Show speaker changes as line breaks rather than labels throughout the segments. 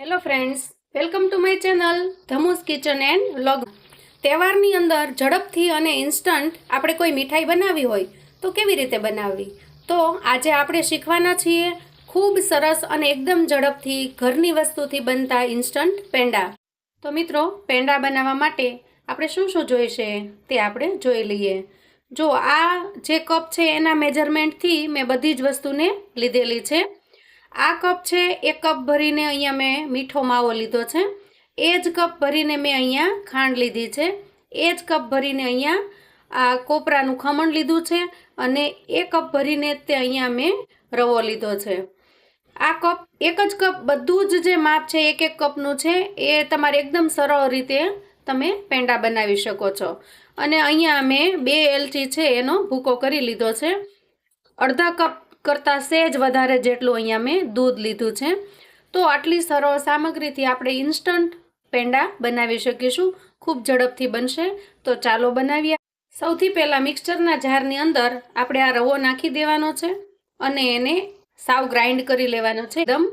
Hello friends, welcome to my channel Dhamus kitchen and vlog. તહેવારની અંદર ઝડપથી અને ઇન્સ્ટન્ટ આપણે કોઈ મીઠાઈ બનાવવી હોય તો કેવી રીતે બનાવવી, તો આજે આપણે શીખવાના છીએ ખૂબ સરસ અને એકદમ ઝડપથી ઘરની વસ્તુથી બનતા ઇન્સ્ટન્ટ પેંડા. તો મિત્રો, પેંડા બનાવવા માટે આપણે શું શું જોઈશે તે આપણે જોઈ લઈએ. જો આ જે કપ છે એના મેજરમેન્ટથી મેં બધી જ વસ્તુને લીધેલી છે. આ કપ છે, એક કપ ભરીને અહીંયા મેં મીઠો માવો લીધો છે. એ જ કપ ભરીને મેં અહીંયા ખાંડ લીધી છે. એ જ કપ ભરીને અહીંયા આ કોપરાનું ખમણ લીધું છે. અને એ કપ ભરીને તે અહીંયા મેં રવો લીધો છે. આ કપ, એક જ કપ, બધું જ જે માપ છે એક એક કપનું છે, એ તમારે એકદમ સરળ રીતે તમે પેંડા બનાવી શકો છો. અને અહીંયા મેં 2 એલચી છે એનો ભૂકો કરી લીધો છે. અડધા કપ કરતાં સહેજ વધારે જેટલું અહીંયા મેં દૂધ લીધું છે. તો આટલી સરળ સામગ્રીથી આપણે ઇન્સ્ટન્ટ પેંડા બનાવી શકીશું. ખૂબ ઝડપથી બનશે. તો ચાલો બનાવીએ. સૌથી પહેલાં મિક્સચરના જારની અંદર આપણે આ રવો નાખી દેવાનો છે અને એને સાવ ગ્રાઇન્ડ કરી લેવાનો છે. એકદમ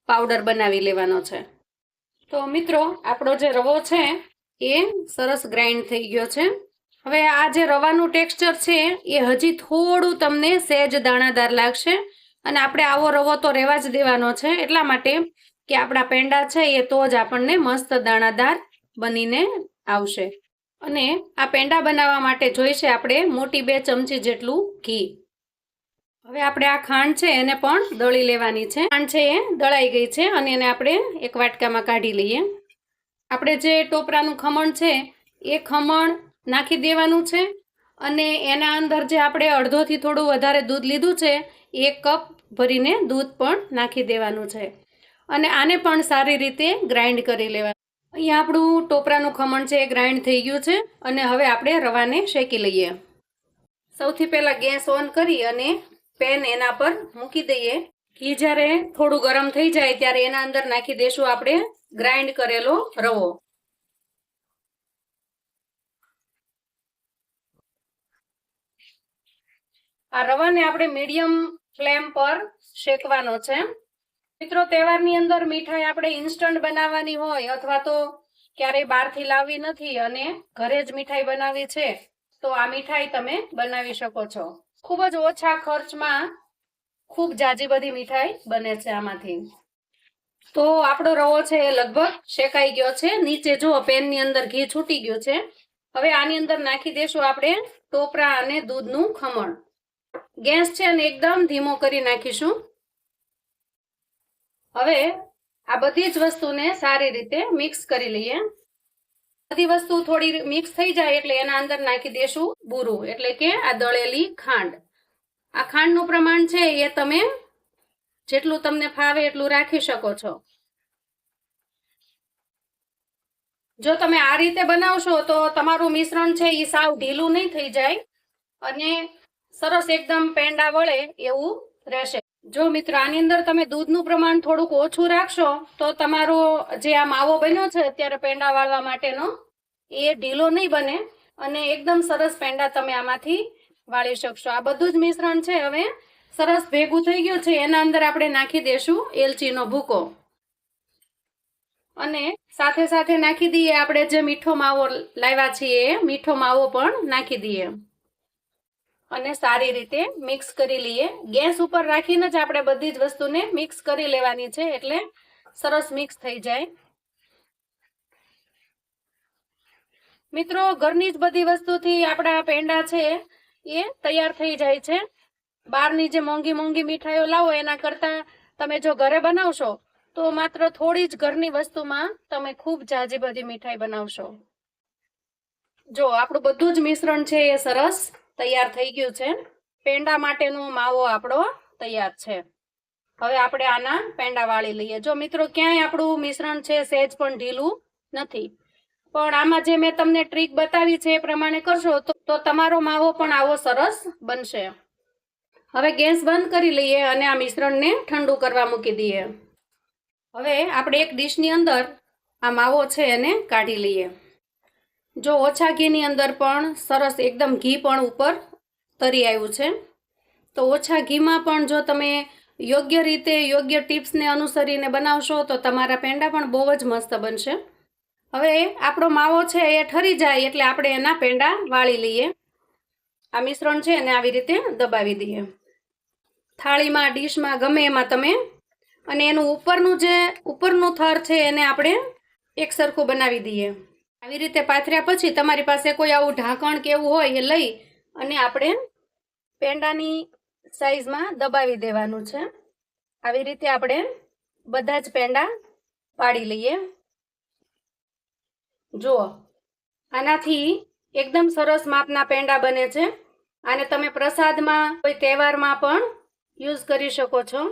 પાવડર બનાવી લેવાનો છે. તો મિત્રો, આપણો જે રવો છે એ સરસ ગ્રાઇન્ડ થઈ ગયો છે. હવે આ જે રવાનું ટેક્સચર છે એ હજી થોડું તમને સહેજ દાણાદાર લાગશે. અને આપણે આવો રવો તો રહેવા જ દેવાનો છે, એટલા માટે કે આપણા પેંડા છે એ તો જ આપણને મસ્ત દાણાદાર બનીને આવશે. અને આ પેંડા બનાવવા માટે જોઈશે આપણે મોટી 2 ચમચી જેટલું ઘી. હવે આપણે આ ખાંડ છે એને પણ દળી લેવાની છે. ખાંડ છે એ દળાઈ ગઈ છે અને એને આપણે એક વાટકામાં કાઢી લઈએ. આપણે જે ટોપરાનું ખમણ છે એ ખમણ નાખી દેવાનું છે. અને એના અંદર જે આપણે અડધોથી થોડું વધારે દૂધ લીધું છે, 1 કપ ભરીને દૂધ પણ નાખી દેવાનું છે. અને આને પણ સારી રીતે ગ્રાઇન્ડ કરી લેવાનું. અહીંયા આપણું ટોપરાનું ખમણ છે એ ગ્રાઇન્ડ થઈ ગયું છે. અને હવે આપણે રવાને શેકી લઈએ. સૌથી પહેલાં ગેસ ઓન કરી અને પેન એના પર મૂકી દઈએ. ઘી જ્યારે થોડું ગરમ થઈ જાય ત્યારે એના અંદર નાખી દઈશું આપણે ગ્રાઇન્ડ કરેલો રવો. આ રવાને આપણે મીડિયમ ફ્લેમ પર શેકવાનો છે. મિત્રો, તહેવારની અંદર મીઠાઈ આપણે ઇન્સ્ટન્ટ બનાવવાની હોય અથવા તો ક્યારેય બહારથી લાવવી નથી અને ઘરે જ મીઠાઈ બનાવવી છે, તો આ મીઠાઈ તમે બનાવી શકો છો. ખૂબ જ ઓછા ખર્ચમાં ખૂબ જાજી બધી મીઠાઈ બને છે આમાંથી. તો આપણો રવો છે એ લગભગ શેકાઈ ગયો છે. નીચે જો પેનની અંદર ઘી છૂટી ગયું છે. હવે આની અંદર નાખી દેશું આપણે ટોપરા અને દૂધનું ખમણ. ગેસ છે ને એકદમ ધીમો કરી નાખીશું. હવે આ બધી જ વસ્તુને સારી રીતે મિક્સ કરી લઈએ. બધી વસ્તુ થોડી મિક્સ થઈ જાય એટલે એના અંદર નાખી દેશું બુરું, એટલે કે આ દળેલી ખાંડ. આ ખાંડનું પ્રમાણ છે એ તમે જેટલું તમને ફાવે એટલું રાખી શકો છો. જો તમે આ રીતે બનાવશો તો તમારું મિશ્રણ છે એ સાવ ઢીલું નહીં થઈ જાય અને સરસ એકદમ પેંડા વળે એવું રહેશે. જો મિત્રો, આની અંદર તમે દૂધનું પ્રમાણ થોડુંક ઓછું રાખશો તો તમારો જે આ માવો બન્યો છે અત્યારે પેંડા વાળવા માટેનો, એ ઢીલો નહીં બને અને એકદમ સરસ પેંડા તમે આમાંથી વાળી શકશો. આ બધું જ મિશ્રણ છે હવે સરસ ભેગું થઈ ગયું છે. એના અંદર આપણે નાખી દેશું એલચીનો ભૂકો અને સાથે સાથે નાખી દઈએ આપણે જે મીઠો માવો લાવ્યા છીએ એ મીઠો માવો પણ નાખી દઈએ અને સારી રીતે મિક્સ કરી લઈએ. ગેસ ઉપર રાખીને જ આપણે બધી જ વસ્તુને મિક્સ કરી લેવાની છે એટલે સરસ મિક્સ થઈ જાય. મિત્રો, ઘરની જ બધી વસ્તુથી આપણા પેંડા છે એ તૈયાર થઈ જાય છે. બહારની જે મોંઘી મોંઘી મીઠાઈઓ લાવો એના કરતાં તમે જો ઘરે બનાવશો તો માત્ર થોડી જ ઘરની વસ્તુમાં તમે ખૂબ જાજી બધી મીઠાઈ બનાવશો. જો આપણું બધું જ મિશ્રણ છે એ સરસ તૈયાર થઈ ગયું છે. પેંડા માટેનો માવો આપણો તૈયાર છે. હવે આપણે આના પેંડા વાળી લઈએ. જો મિત્રો, ક્યાંય આપણું મિશ્રણ છે સહેજ પણ ઢીલું નથી, પણ આમાં જે મેં તમને ટ્રીક બતાવી છે એ પ્રમાણે કરશો તો તમારો માવો પણ આવો સરસ બનશે. હવે ગેસ બંધ કરી લઈએ અને આ મિશ્રણને ઠંડુ કરવા મૂકી દઈએ. હવે આપણે એક ડીશની અંદર આ માવો છે એને કાઢી લઈએ. જો ઓછા ઘીની અંદર પણ સરસ એકદમ ઘી પણ ઉપર તરી આવ્યું છે. તો ઓછા ઘીમાં પણ જો તમે યોગ્ય રીતે યોગ્ય ટિપ્સને અનુસરીને બનાવશો તો તમારા પેંડા પણ બહુ જ મસ્ત બનશે. હવે આપણો માવો છે એ ઠરી જાય એટલે આપણે એના પેંડા વાળી લઈએ. આ મિશ્રણ છે એને આવી રીતે દબાવી દઈએ થાળીમાં, ડીશમાં, ગમે એમાં તમે. અને એનું ઉપરનું થર છે એને આપણે એક સરખું બનાવી દઈએ. આવી રીતે પાથર્યા પછી તમારી પાસે કોઈ આવું ઢાંકણ કે એવું હોય એ લઈ અને આપણે પેંડાની સાઈઝમાં દબાવી દેવાનું છે. આવી રીતે આપણે બધા જ પેંડા પાડી લઈએ. જુઓ, આનાથી એકદમ સરસ માપના પેંડા બને છે. આને તમે પ્રસાદમાં, કોઈ તહેવારમાં પણ યુઝ કરી શકો છો.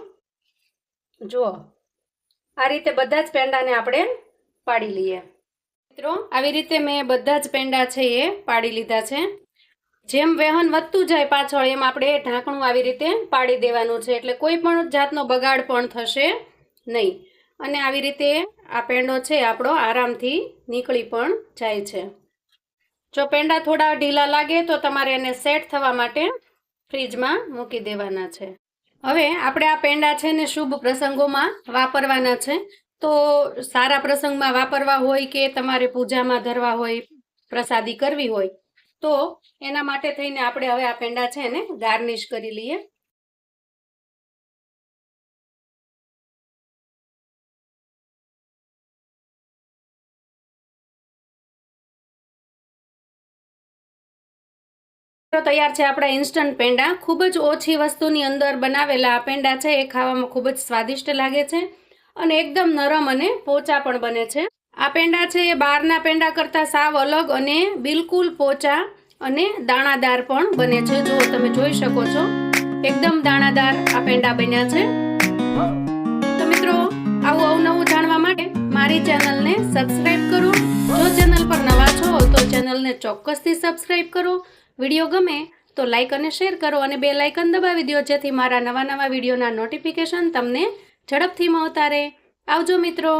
જુઓ, આ રીતે બધા જ પેંડાને આપણે પાડી લઈએ. મિત્રો, આવી રીતે મેં બધા જ પેંડા છે એ પાડી લીધા છે. જેમ વહેન વધતું જાય પાછળ એમ આપણે ઢાંકણું આવી રીતે પાડી દેવાનું છે, એટલે કોઈ પણ જાતનો બગાડ પણ થશે નહીં. અને આવી રીતે આ પેંડો છે આપણો આરામથી નીકળી પણ જાય છે. જો પેંડા થોડા ઢીલા લાગે તો તમારે એને સેટ થવા માટે ફ્રીજમાં મૂકી દેવાના છે. હવે આપણે આ પેંડા છે ને શુભ પ્રસંગોમાં વાપરવાના છે. તો સારા પ્રસંગમાં વાપરવા હોય કે તમારે પૂજામાં ધરવા હોય, પ્રસાદી કરવી હોય, તો એના માટે થઈને આપણે હવે આ પેંડા છે એને ગાર્નિશ કરી લઈએ. તૈયાર છે આપણા ઇન્સ્ટન્ટ પેંડા. ખૂબ જ ઓછી વસ્તુની અંદર બનાવેલા આ પેંડા છે એ ખાવામાં ખૂબ જ સ્વાદિષ્ટ લાગે છે અને એકદમ નરમ અને પોચા પણ બને છે. આ પેંડા છે એ બહારના પેંડા કરતાં સાવ અલગ અને બિલકુલ પોચા અને દાણાદાર પણ બને છે. જો તમે જોઈ શકો છો, એકદમ દાણાદાર આ પેંડા બન્યા છે. તો મિત્રો, આવું અવનવું જાણવા માટે મારી ચેનલને સબસ્ક્રાઇબ કરો. જો ચેનલ પર નવા છો તો ચેનલને ચોક્કસથી સબસ્ક્રાઇબ કરો. વિડીયો ગમે તો લાઇક અને શેર કરો અને બેલ આઇકન દબાવી દો, જેથી મારા નવા વિડીયોના નોટિફિકેશન તમને ઝડપથી મળતા રહે. આવજો મિત્રો.